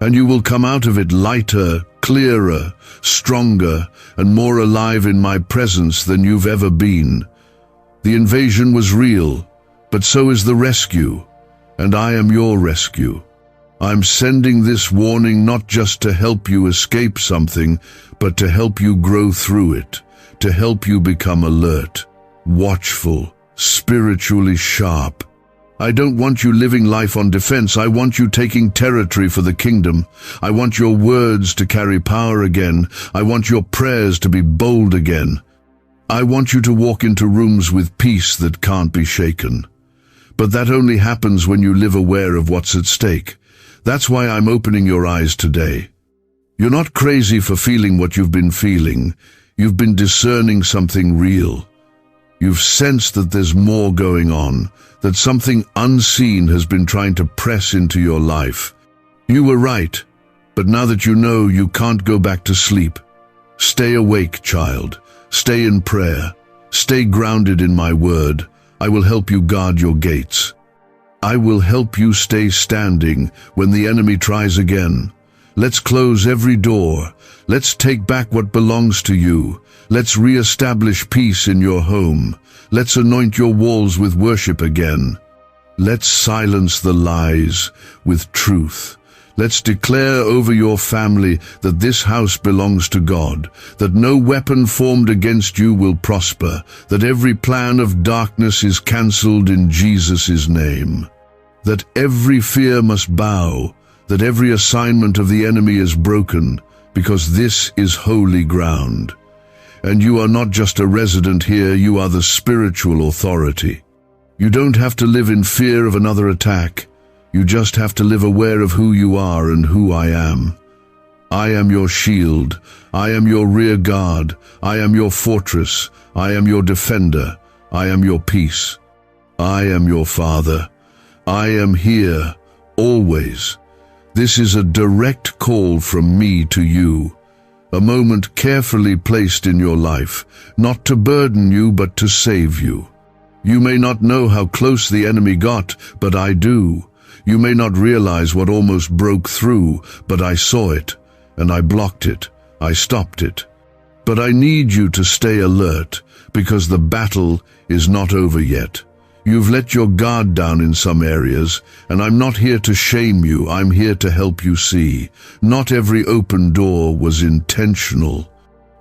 And you will come out of it lighter, clearer, stronger, and more alive in my presence than you've ever been. The invasion was real, but so is the rescue, and I am your rescue. I'm sending this warning not just to help you escape something, but to help you grow through it, to help you become alert, watchful, spiritually sharp. I don't want you living life on defense. I want you taking territory for the kingdom. I want your words to carry power again. I want your prayers to be bold again. I want you to walk into rooms with peace that can't be shaken. But that only happens when you live aware of what's at stake. That's why I'm opening your eyes today. You're not crazy for feeling what you've been feeling. You've been discerning something real. You've sensed that there's more going on, that something unseen has been trying to press into your life. You were right, but now that you know, you can't go back to sleep. Stay awake, child. Stay in prayer. Stay grounded in my word. I will help you guard your gates. I will help you stay standing when the enemy tries again. Let's close every door. Let's take back what belongs to you. Let's re-establish peace in your home. Let's anoint your walls with worship again. Let's silence the lies with truth. Let's declare over your family that this house belongs to God, that no weapon formed against you will prosper, that every plan of darkness is cancelled in Jesus' name, that every fear must bow, that every assignment of the enemy is broken, because this is holy ground. And you are not just a resident here, you are the spiritual authority. You don't have to live in fear of another attack. You just have to live aware of who you are and who I am. I am your shield. I am your rear guard. I am your fortress. I am your defender. I am your peace. I am your Father. I am here, always. This is a direct call from me to you. A moment carefully placed in your life, not to burden you but to save you. You may not know how close the enemy got, but I do. You may not realize what almost broke through, but I saw it, and I blocked it. I stopped it. But I need you to stay alert, because the battle is not over yet. You've let your guard down in some areas, and I'm not here to shame you, I'm here to help you see. Not every open door was intentional.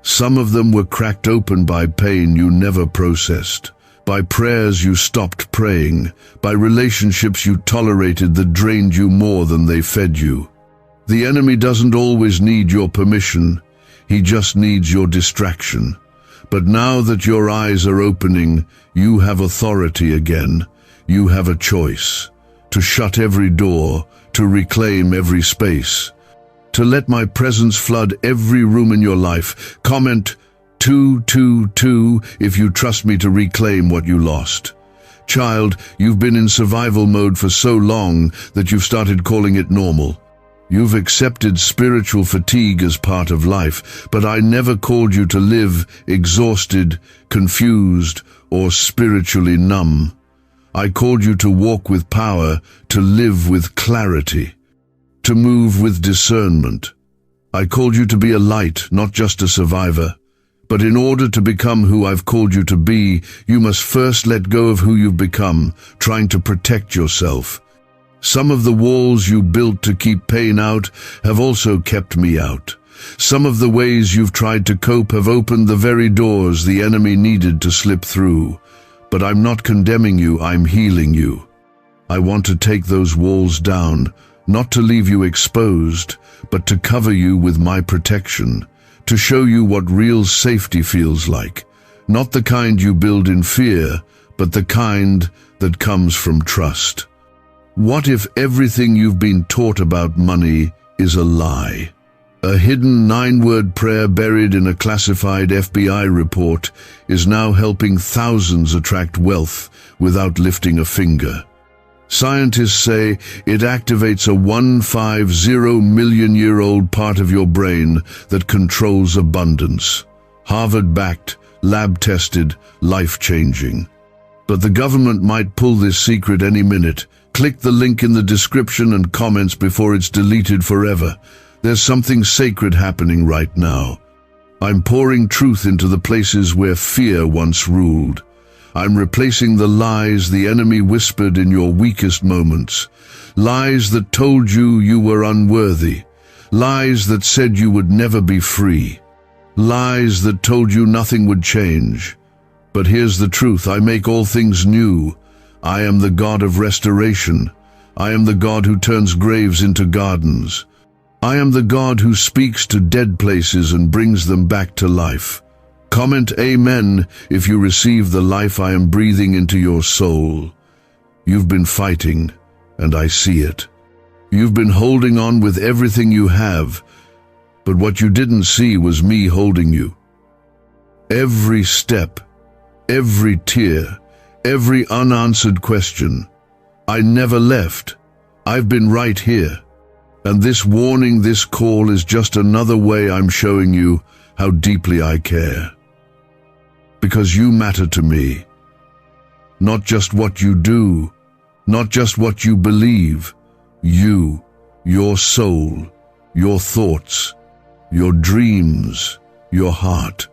Some of them were cracked open by pain you never processed, by prayers you stopped praying, by relationships you tolerated that drained you more than they fed you. The enemy doesn't always need your permission, he just needs your distraction. But now that your eyes are opening, you have authority again. You have a choice. To shut every door, to reclaim every space. To let my presence flood every room in your life. Comment 222 if you trust me to reclaim what you lost. Child, you've been in survival mode for so long that you've started calling it normal. You've accepted spiritual fatigue as part of life, but I never called you to live exhausted, confused, or spiritually numb. I called you to walk with power, to live with clarity, to move with discernment. I called you to be a light, not just a survivor. But in order to become who I've called you to be, you must first let go of who you've become, trying to protect yourself. Some of the walls you built to keep pain out have also kept me out. Some of the ways you've tried to cope have opened the very doors the enemy needed to slip through. But I'm not condemning you, I'm healing you. I want to take those walls down, not to leave you exposed, but to cover you with my protection, to show you what real safety feels like. Not the kind you build in fear, but the kind that comes from trust. What if everything you've been taught about money is a lie? A hidden 9-word prayer buried in a classified FBI report is now helping thousands attract wealth without lifting a finger. Scientists say it activates a 150-million-year-old part of your brain that controls abundance. Harvard-backed, lab-tested, life-changing. But the government might pull this secret any minute. Click the link in the description and comments before it's deleted forever. There's something sacred happening right now. I'm pouring truth into the places where fear once ruled. I'm replacing the lies the enemy whispered in your weakest moments. Lies that told you you were unworthy. Lies that said you would never be free. Lies that told you nothing would change. But here's the truth, I make all things new. I am the God of restoration. I am the God who turns graves into gardens. I am the God who speaks to dead places and brings them back to life. Comment Amen if you receive the life I am breathing into your soul. You've been fighting, and I see it. You've been holding on with everything you have, but what you didn't see was me holding you. Every step, every tear, every unanswered question. I never left. I've been right here. And this warning, this call is just another way I'm showing you how deeply I care. Because you matter to me. Not just what you do, not just what you believe. You, your soul, your thoughts, your dreams, your heart.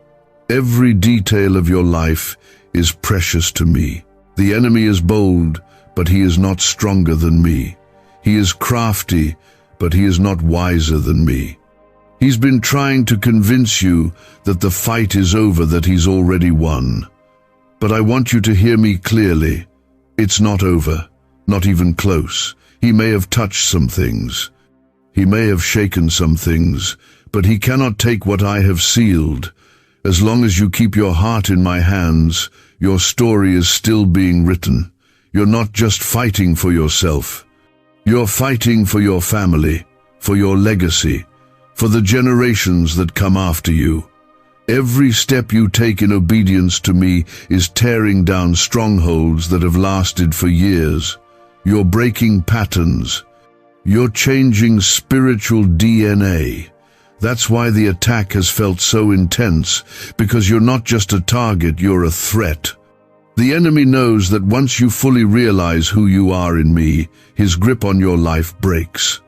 Every detail of your life is precious to me. The enemy is bold, but he is not stronger than me. He is crafty, but he is not wiser than me. He's been trying to convince you that the fight is over, that he's already won. But I want you to hear me clearly. It's not over, not even close. He may have touched some things. He may have shaken some things, but he cannot take what I have sealed. As long as you keep your heart in my hands, your story is still being written. You're not just fighting for yourself. You're fighting for your family, for your legacy, for the generations that come after you. Every step you take in obedience to me is tearing down strongholds that have lasted for years. You're breaking patterns. You're changing spiritual DNA. That's why the attack has felt so intense, because you're not just a target, you're a threat. The enemy knows that once you fully realize who you are in me, his grip on your life breaks.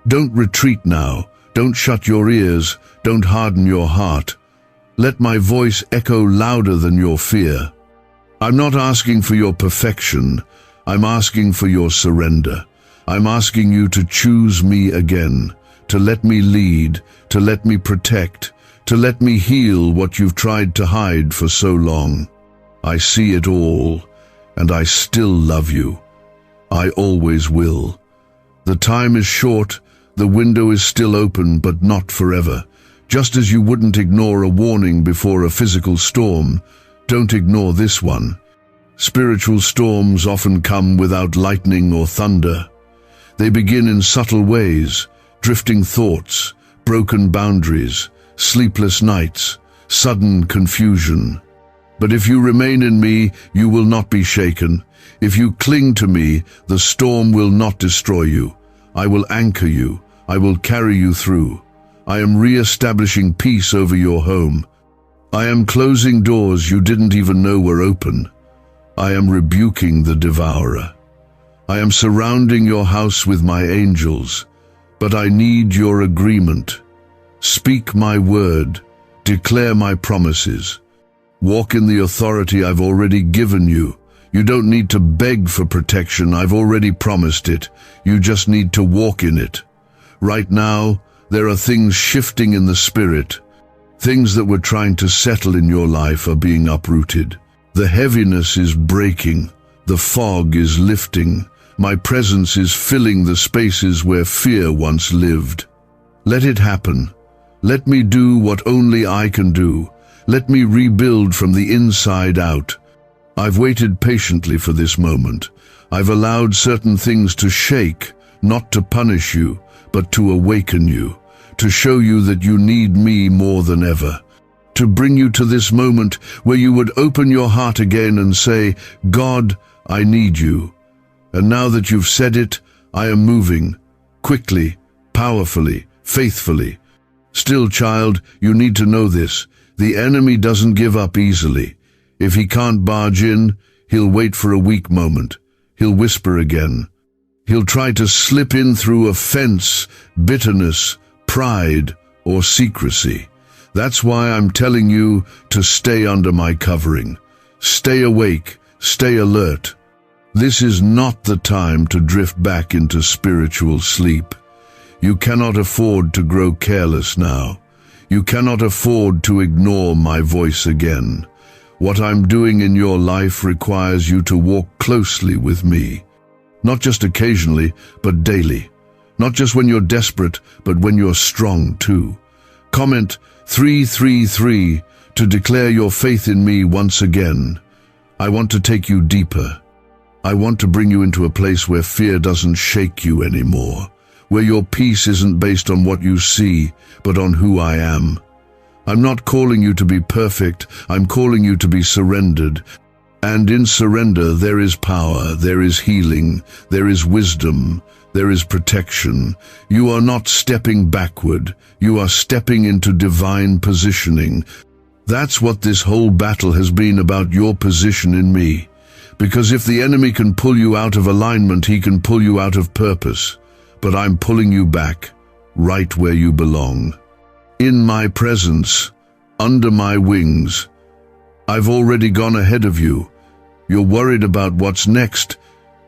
Don't retreat now. Don't shut your ears. Don't harden your heart. Let my voice echo louder than your fear. I'm not asking for your perfection. I'm asking for your surrender. I'm asking you to choose me again, to let me lead, to let me protect, to let me heal what you've tried to hide for so long. I see it all, and I still love you. I always will. The time is short, the window is still open, but not forever. Just as you wouldn't ignore a warning before a physical storm, don't ignore this one. Spiritual storms often come without lightning or thunder. They begin in subtle ways, drifting thoughts, broken boundaries, sleepless nights, sudden confusion. But if you remain in me, you will not be shaken. If you cling to me, the storm will not destroy you. I will anchor you. I will carry you through. I am re-establishing peace over your home. I am closing doors you didn't even know were open. I am rebuking the devourer. I am surrounding your house with my angels, but I need your agreement. Speak my word, declare my promises. Walk in the authority I've already given you. You don't need to beg for protection, I've already promised it. You just need to walk in it. Right now, there are things shifting in the spirit. Things that were trying to settle in your life are being uprooted. The heaviness is breaking. The fog is lifting. My presence is filling the spaces where fear once lived. Let it happen. Let me do what only I can do. Let me rebuild from the inside out. I've waited patiently for this moment. I've allowed certain things to shake, not to punish you, but to awaken you, to show you that you need me more than ever, to bring you to this moment where you would open your heart again and say, God, I need you. And now that you've said it, I am moving, quickly, powerfully, faithfully. Still, child, you need to know this. The enemy doesn't give up easily. If he can't barge in, he'll wait for a weak moment. He'll whisper again. He'll try to slip in through offense, bitterness, pride, or secrecy. That's why I'm telling you to stay under my covering. Stay awake, stay alert. This is not the time to drift back into spiritual sleep. You cannot afford to grow careless now. You cannot afford to ignore my voice again. What I'm doing in your life requires you to walk closely with me. Not just occasionally, but daily. Not just when you're desperate, but when you're strong too. Comment 333 to declare your faith in me once again. I want to take you deeper. I want to bring you into a place where fear doesn't shake you anymore, where your peace isn't based on what you see, but on who I am. I'm not calling you to be perfect, I'm calling you to be surrendered. And in surrender there is power, there is healing, there is wisdom, there is protection. You are not stepping backward, you are stepping into divine positioning. That's what this whole battle has been about, your position in me. Because if the enemy can pull you out of alignment, he can pull you out of purpose. But I'm pulling you back, right where you belong. In my presence, under my wings. I've already gone ahead of you. You're worried about what's next,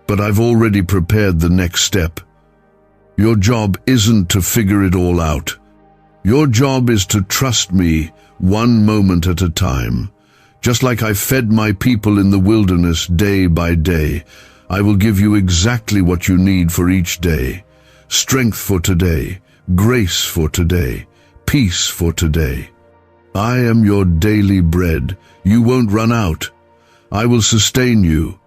but I've already prepared the next step. Your job isn't to figure it all out. Your job is to trust me one moment at a time. Just like I fed my people in the wilderness day by day, I will give you exactly what you need for each day. Strength for today, grace for today, peace for today. I am your daily bread. You won't run out. I will sustain you.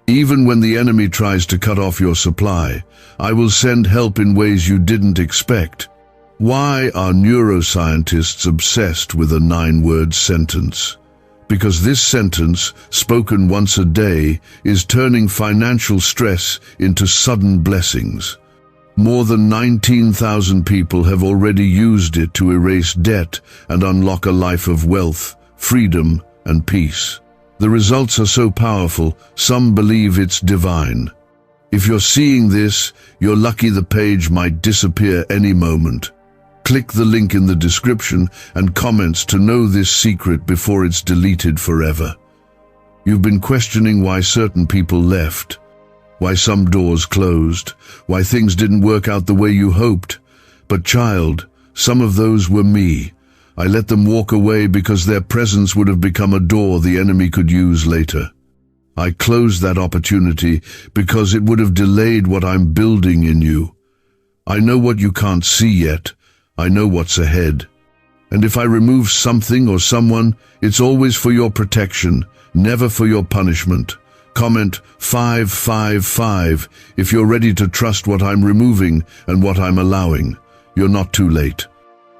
Even when the enemy tries to cut off your supply, I will send help in ways you didn't expect. Why are neuroscientists obsessed with a 9-word sentence? Because this sentence, spoken once a day, is turning financial stress into sudden blessings. More than 19,000 people have already used it to erase debt and unlock a life of wealth, freedom, and peace. The results are so powerful, some believe it's divine. If you're seeing this, you're lucky the page might disappear any moment. Click the link in the description and comments to know this secret before it's deleted forever. You've been questioning why certain people left, why some doors closed, why things didn't work out the way you hoped. But child, some of those were me. I let them walk away because their presence would have become a door the enemy could use later. I closed that opportunity because it would have delayed what I'm building in you. I know what you can't see yet. I know what's ahead. And if I remove something or someone, it's always for your protection, never for your punishment. Comment 555 if you're ready to trust what I'm removing and what I'm allowing. You're not too late.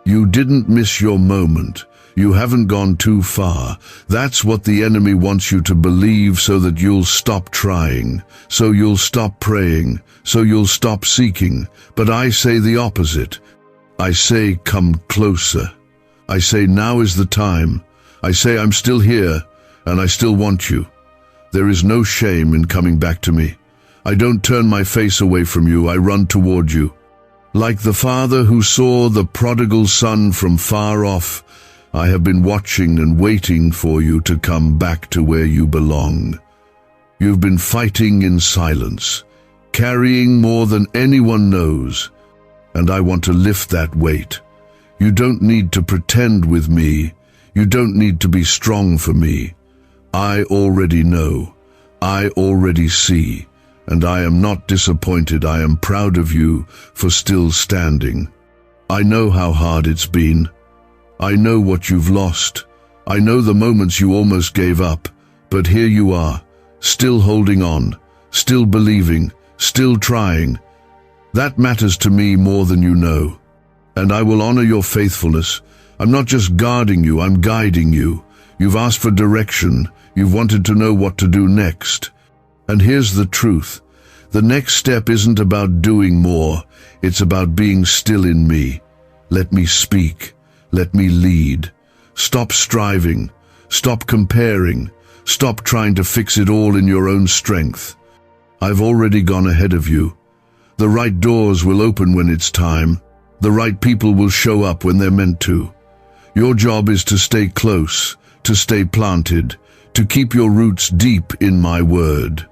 You didn't miss your moment. You haven't gone too far. That's what the enemy wants you to believe so that you'll stop trying, so you'll stop praying, so you'll stop seeking. But I say the opposite. I say come closer. I say now is the time. I say I'm still here and I still want you. There is no shame in coming back to me. I don't turn my face away from you, I run toward you. Like the father who saw the prodigal son from far off, I have been watching and waiting for you to come back to where you belong. You've been fighting in silence, carrying more than anyone knows, and I want to lift that weight. You don't need to pretend with me. You don't need to be strong for me. I already know, I already see, and I am not disappointed. I am proud of you for still standing. I know how hard it's been. I know what you've lost. I know the moments you almost gave up, but here you are, still holding on, still believing, still trying. That matters to me more than you know, and I will honor your faithfulness. I'm not just guarding you, I'm guiding you. You've asked for direction. You've wanted to know what to do next. And here's the truth. The next step isn't about doing more. It's about being still in me. Let me speak. Let me lead. Stop striving. Stop comparing. Stop trying to fix it all in your own strength. I've already gone ahead of you. The right doors will open when it's time. The right people will show up when they're meant to. Your job is to stay close, to stay planted, to keep your roots deep in my word.